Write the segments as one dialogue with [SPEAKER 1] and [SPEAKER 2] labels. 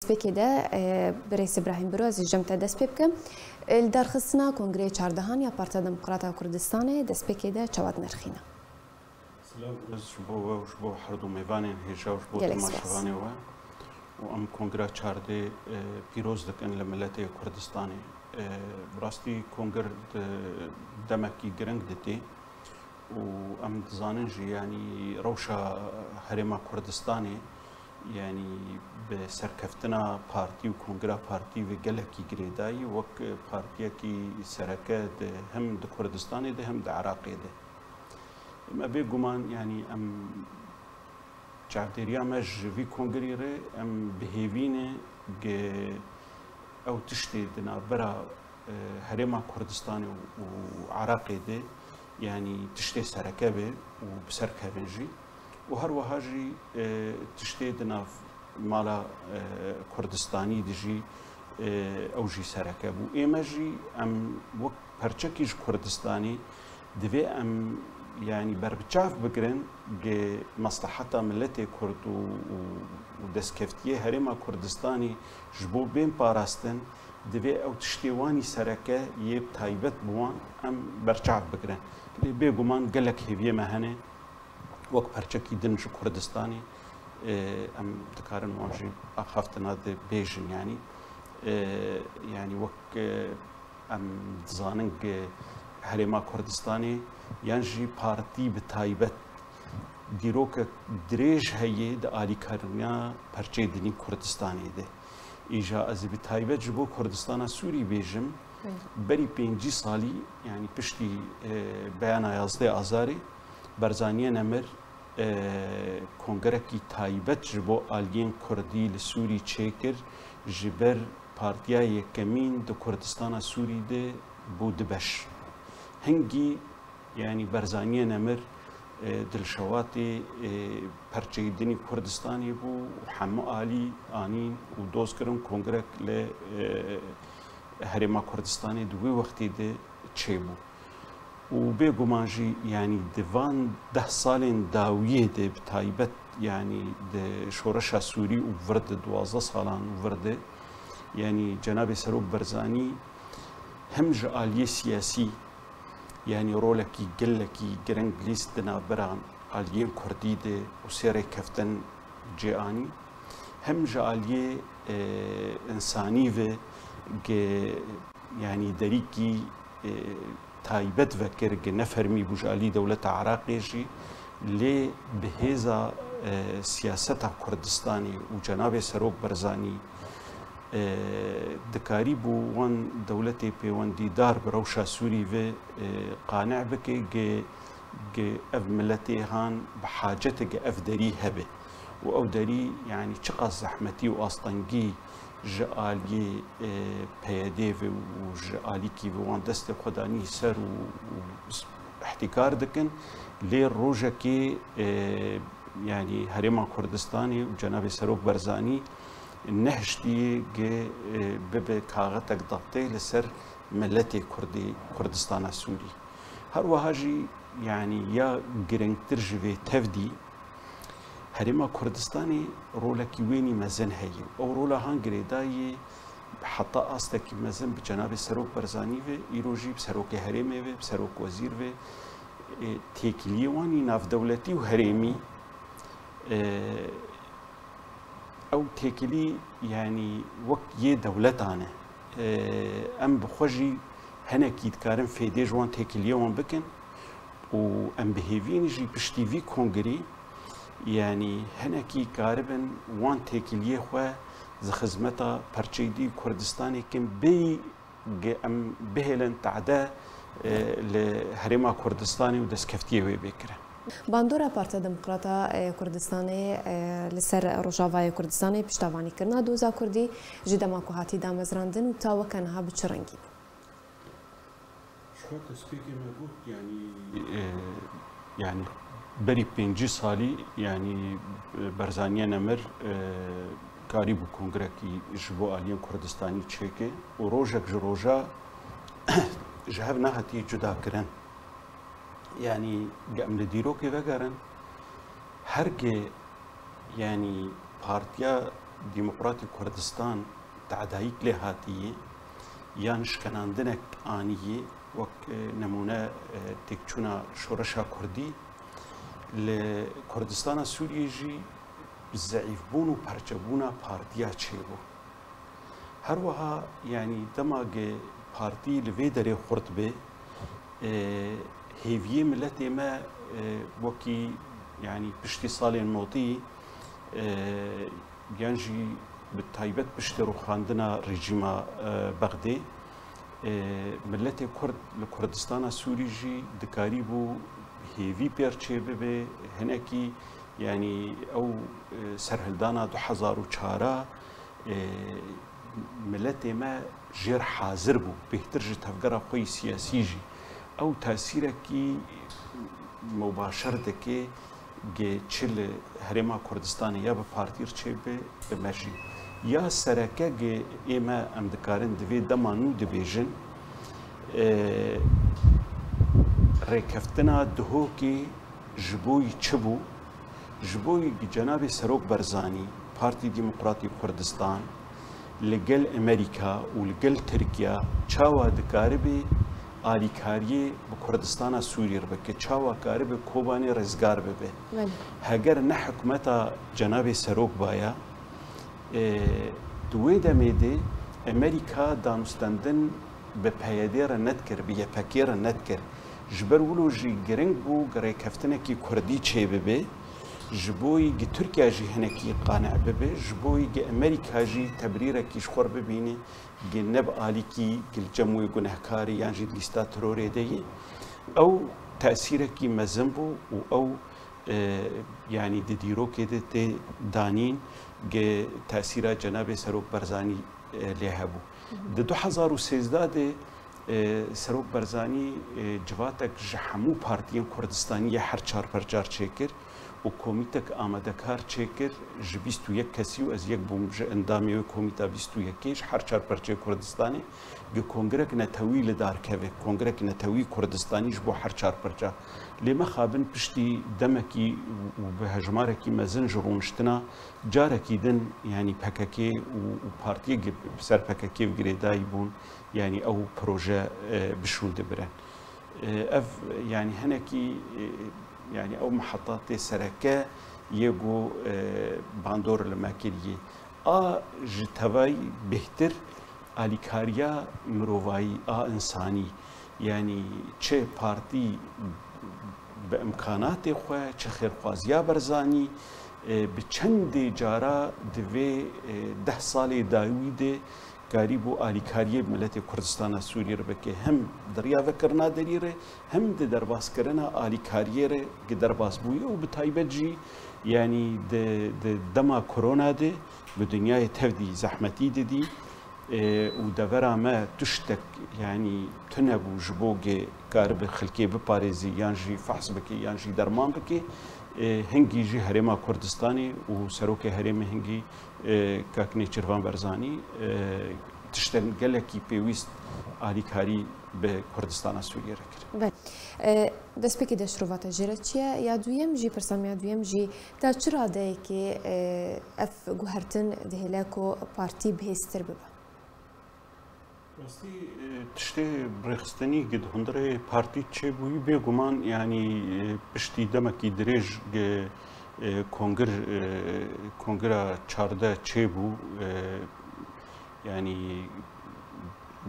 [SPEAKER 1] سپێکێدا بەڕێز ئیبراهیم برۆزی جەمتە دەست پێ بکەم دەرخستنا کۆنگرەی چاردەهان یا پارتە دموکراتا کوردستانê dest pêkê de çavat nirxîne.
[SPEAKER 2] ji bo herdû mêvanên hêja ji bo temaşevanê we û em kongra çardê pîroz dikin li miletê Kurdistanê. Bi rastî kongir demekî giring ditê û em dizanin jî yanî rewşa herêma Kurdistanê yani bi serkeftina partî û kongra partî ve gelekî girêdayî wek partiyekî sereke de hem di Kurdistanê de hem di Iraqê de. Me bêguman yani em çavdêriya me ji vî kongrê re em bihêvîne ew tiştê di navbera herêma Kurdistanê û Iraqê de yani tiştê sereke be û bi ser kevin jî û her wiha jî tiştê di nav mala Kurdistanî de jî ew jî sereke bû. Ême jî em wek perçekî ji Kurdistanê divê em yani berbiçav bigirin ge maslaheta milletê Kurd û destkeftiyê herêma Kurdistanê ji bo bên parastin divê ew tiştê wanî sereke yê taybet bi wan em berçav bigirin. Lê bêguman gelek hêviyê me hene wek perçekî din ji Kurdistanê em dikarin wan jî axaftina de bêjin yani yani wek em dizanin ge herêma Kurdistanê yan jî partî bi taybet dîrokek dirêj heye di alîkariniya perçê dinî Kurdistanê de. Îja ez bi taybet ji bo Kurdistana Sûrî bêjim berî 5 salî yani piştî beyana 11 Azarê Barzaniya Nemir kongrekî taybet ji bo aliyên Kurdî li Sûrî çêkir ji ber partiya yekemîn di Kurdistana Sûrî de bû dibeş. Hingî yani Barzaniya Nemir dilşewatê perçeyî dinî Kurdistanê bû hemû alî anîn û doz kirin kongrek li herêma Kurdistanê di wê wextê de çêbû. û bêguman jî yani di van 10 salên dawiyê de bi taybet yani di şoreşa Sûrî û vir de 12 salan vir de yani Cenabê Serok Barzanî hem ji aliyê siyasî yani rolekî gelekî giring lîst di navbera aliyên Kurdî de û serê keftin cêanî hem ji aliyê insanî ve yani derîkî taybet vekir ge nefermî bû ji alî dewleta Iraqê jî lê bi hêza siyaseta Kurdistanê û Cenabê Serok Barzanî dikarî bû wan dewletê pêwendîdar bi rewşa Sûrî ve qanî bike ge ev milletê han bi haceteke ev derî hebe û ew derî yani çiqas zehmetî û astengî ji aliyê PYD ve û ji alîkî ve wan destê xwedanî ser û ihtikar dikin lê rojekê yani herêma Kurdistanê û Cenabê Serok Barzanî nehiştiye ge bibe kaxetek daqtê li ser milletê Kurdistana Sûrî. Her wiha jî yani ya giringtir ji vê tevdî herêma Kurdistanê rolekî wênî mezin heye. Ew rola han girêdayê heta astekî mezin bi Cenabê Serok Barzanî ve îro jî bi serokê herêmê ve bi serok wezîr ve têkiliyê wanî navdewletî û herêmî ew têkilî yani wek yê dewletan e em bi xwe jî hinekî dikarin fêdê ji wan têkiliyê wan bikin û em bihêvînê jî piştî vî kongrî yani hinekî karibin wan têkiliyê xwe ji xizmeta perçeyîdî Kurdistanê kin bê em bihêlin tehdê li herêma Kurdistanê û destkeftiyê wê bêkirin.
[SPEAKER 1] Bandora Partiya Demokrata Kurdistanê li ser Rojavayê Kurdistanê piştavanîkirina doza Kurdî ji dema ku hatî damezrandin û ta weke niha bi çi rengî?
[SPEAKER 2] Yani berî 5 salî yani Barzaniya Nemir karî bû kongrekî ji bo aliyên Kurdistanî çêke û rojek ji roja ji hev nehatiye cudakirin. Yani em li dîrokê vegerin herge yani partiya دیموکراتی کوردستان تعدایک لی هاتیه یان شکناندنک آنیه وک نمونه تکچونا شورشا کردی لكردستان سوريا جي ضعيف بون وبرچه بونا بارتيا چيبو هر وها يعني دماغ بارتي لفيدري خرطبه هيفيه ملتي ما وكي يعني بشتي صالي النوطي ينجي بالتايبت بشتي روخاندنا ريجيما بغدي ملتي كرد لكردستان سوري جي دكاريبو هيفي بيرچه به هناكي يعني او سرهلدانا 2004 ملتي ما جير حاضر بو بهتر جي تفقر خوي سياسي جي او تاثيركي مباشرتكي جي چل هرما كردستان يا بپارتير چه بمرجي يا سركه جي ايما امدكارن دوي دمانو دبيجن ریکفتنا دهوکی جبوی چبو جبوی جناب سروک برزانی پارتی دموکراتی کردستان لگل امریکا و لگل ترکیه چاوا دکاربی آلیکاریه به کردستان سوریه بکه چاوا کاربی کوبانی رزگار ببه هگر نه حکمتا جناب سروک بایا دوی دمیده امریکا دانستندن به پیادیر ندکر به یپکیر ندکر جبر ولو جي گرنگ بو گره کفتنه کی کردی چه ببه جبوی گی ترکیه جی هنکی قانع ببه جبوی گی امریکا جی تبریره کیش خور ببینه گی نب آلی کی گل جموی گنهکاری یعنی جی لیستا تروره دیه او تأثیره کی مزن بو و او يعني ديرو كده دانين تأثير جناب سروك برزاني لهبو د 2013 سروک برزانی جواتک جحمو پارتیان کردستانی هر چار پرچار چکر و کمیتک آماده کار چکر جبیستو یک کسی و از یک بوم اندامی و کمیتا بیستو یکیش هر چار پرچه کردستانی گه کنگرک نتوی لدار که کنگرک نتوی کردستانی جبو هر چار پرچه لما خابن پشتی دمکی و به هجمارکی مزن جرونشتنا جارکی دن يعني پککی و پارتیه بسر پککی و گریدایی بون يعني او بروجه بشون دبرن اف يعني هناكي يعني او محطات سركه يجو باندور الماكيريه جتواي بهتر اليكاريا مروفاي انساني يعني تشي بارتي بامكانات خو تشي خيرخوازيا برزاني بچند جارا دوي 10 سال داويد قريبو آلیکاری ملت کردستان سوریه رو بکه هم دریا وکرنا دریره هم د درباس کرنا آلیکاریه ره که درباس بویه و بتایبت جی یعنی د دما کرونا ده به دنیای تودی زحمتی دی و دورا ما تشتک یعنی تنبو جبوگه قارب خلکی بپارزی یانجی فحص بکی یانجی درمان بکی هنگی جی هرما کردستانی و سروک هرم هنگی کاکنی چروان برزانی تشتن گلکی پیوست آلیکاری به کردستان سوریه را کرد.
[SPEAKER 1] بله. دست پکی داشت روات جرات چیه؟ یادویم جی پرسام یادویم جی تا چرا دایی که اف گوهرتن دهلاکو پارتی بهستر ببا؟
[SPEAKER 2] راستی تشتی برخستنی قد هندره پارتی چه بوی بگمان یعنی پشتی دمکی دریج کنگره 14 چه بو یعنی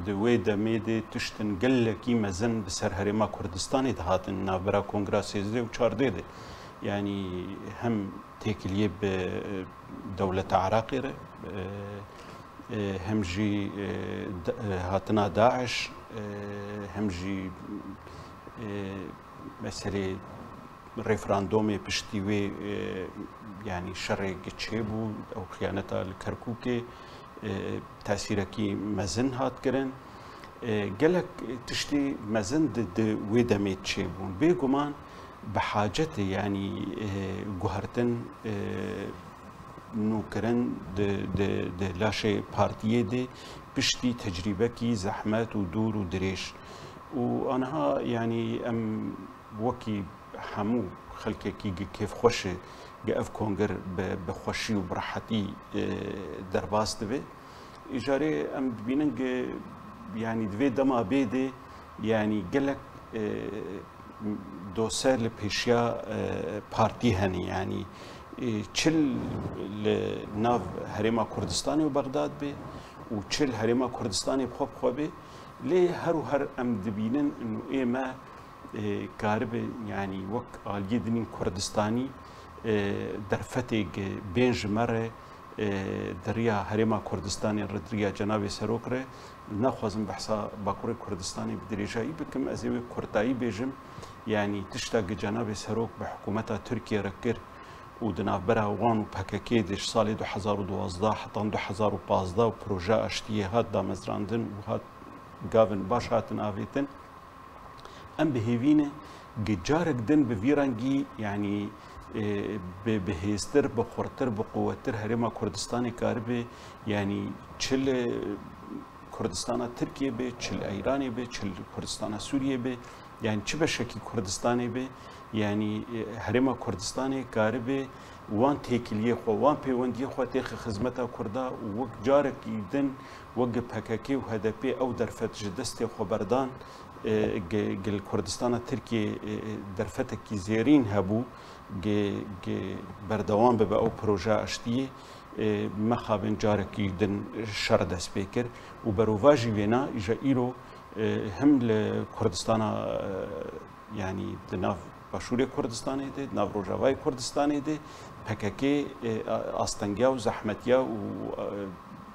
[SPEAKER 2] دوی دمیده تشتن گلکی مزن بسر هرما کردستانی دهاتن نابرا کنگره 13 و 14 ده یعنی هم تکلیه به دولت عراقی ره هم جي هاتنا داعش هم جي مسألة ريفراندومي بشتيوي يعني شر جتشيبو أو خيانة الكركوكي تأثيركي مزن هات كرن قالك تشتي مزن ضد ويدمي تشيبون بيقومان بحاجته يعني جوهرتن نوكرن د لاشي بارتيه دي بشتي تجربه كي زحمات ودور ودريش وانا يعني ام وكي حمو خلكي كيف خوش اف کنگر به خوشی و براحتی درباس دبه اجاره ام ببینن يعني دوی دما بیده يعني گلک دوسر لپیشیا پارتی هنی يعني چل ناو هرما کردستانی و بغداد به و چل هرما کردستانی بخوب خوبه لی هر ام دبینن انه ایما قارب يعني وك آلية دنين كردستاني درفتك بينج مرة دريا هرما كردستاني ردريا جناب سروكره نخوازم بحثا باكوري كردستاني بدريجائي بكم ازيوي كردائي بيجم يعني تشتاق جناب سروك بحكومتها تركيا ركر ودناف برا وان وبهكاكي دش سالي 2012 حتى 2015 وبروجا اشتيه هات دا مزراندن وهات گاون باش هاتن آویتن ام بهیوینه گجارک دن به ویرانگی یعنی بهستر بخورتر بقوتر هرما کردستانی کار به یعنی چل کردستان ترکیه به چل ایرانی به چل کردستان سوریه به یعنی چه بشکی کردستانی به یعنی هرما کردستانی کار به وان تکلیه خو وان پیوندی خو تخ خدمت کردا وک جارک دن وک پککی و هدپی او درفت جدست خبردان گل کردستان ترکیه درفت کی زیرین هبو بردوام به او پروژه اشتیه مخابن جارکی دن شرد سپیکر و برواجی وینا اجا ایرو هم لکردستان يعني دناف باشوری کردستانی ده ناف روجاوای کردستانی ده پککی آستنگیا و زحمتیا و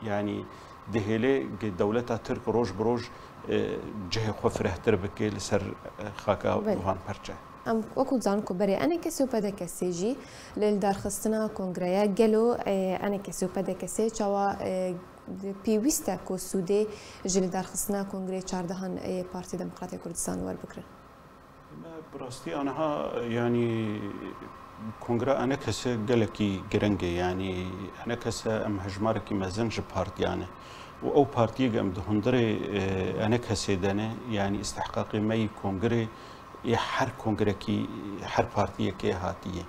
[SPEAKER 2] يعني دهله دولت ترک روج بروج جه خفره تر بکه لسر خاکا وان پرچه
[SPEAKER 1] ام وكو زانكو بري انا كسو بدا كسيجي للدار خستنا كونغريا قالو انا كسو بدا كسي چاوا بيويستا كو سودي جل دار خستنا كونغري چاردهان بارتي ديمقراطية كردستان ور بكرن
[SPEAKER 2] براستي انا يعني كونغرا انا كسي قالكي جرنجي يعني انا كسي ام هجماركي مازنج بارتي يعني او بارتي قام دهندري انا كسي دانه يعني استحقاقي مي كونغري هر كونغركي هر بارتي كي هاتيه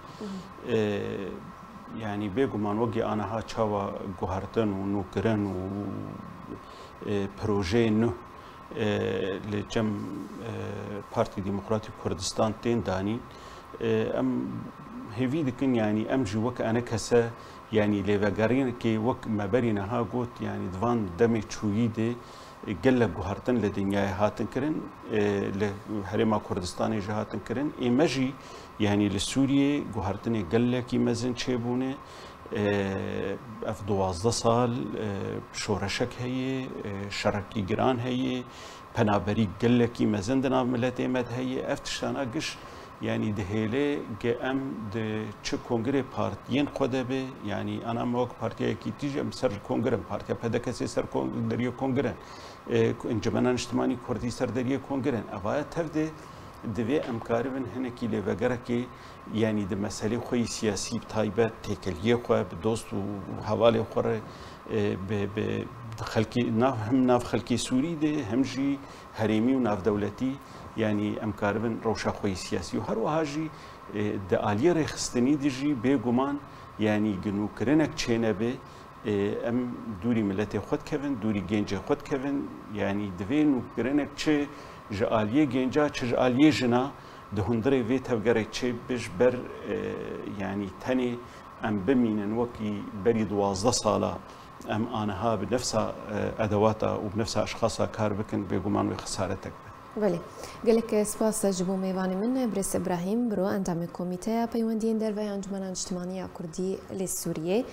[SPEAKER 2] يعني بيغمان وجي انا ها تشاوا غوهرتن ونوكرن و بروجي نو لجم بارتي ديمقراطي كردستان تين داني ام هيفي دكن يعني ام جي وك انا كسا يعني ليفاغارين كي وك ما برينا ها قوت يعني دوان دمي تشويدي قلق جوهرتن لدنيا هاتن كرن لهرما كردستاني جهاتن كرن إيماجي يعني لسوريا جوهرتن قلق يمزن شيبونه اف 12 سال شورشك هي شركي جران هي پنابري قلق يمزن دنا ملت مد هي افتشتانا قش يعني دهيله ام د چه کنگره پارتيين خدبه يعني انا موك بارتي كي تيجي سر کنگره بارتي پدكسي سر دريو کنگره انجمنان اجتماعي كردي سر دريو کنگره اوايا تفده دوی امکاربن هنکی لوگره که يعني د مسئله خوی سیاسی تایبه تکلیه خو به دوست و حواله خوره به خلکی ناف هم ناف خلکی سوری ده هم جی هریمی و ناف دولتی يعني امكاربن روشا خوي سياسي وهر وهاجي د آليه رخصتني ديجي بيغمان يعني جنو كرنك تشينبه ام دوري ملتي خود كفن دوري جنجه خود كفن يعني دوين كرنك تشي جاليه جنجا تش جاليه جنا دهندري في تفغري تشي بش بر يعني تاني ام بمينن وكي بري 12 ساله ام انها بنفسها ادواتها وبنفسها اشخاصها كاربكن بيغمان وخسارتك
[SPEAKER 1] بله گلک سپاس جبو میوانی من برس ابراهیم برو انجام کمیته پیوندی در و انجمن اجتماعی کردی لسوریه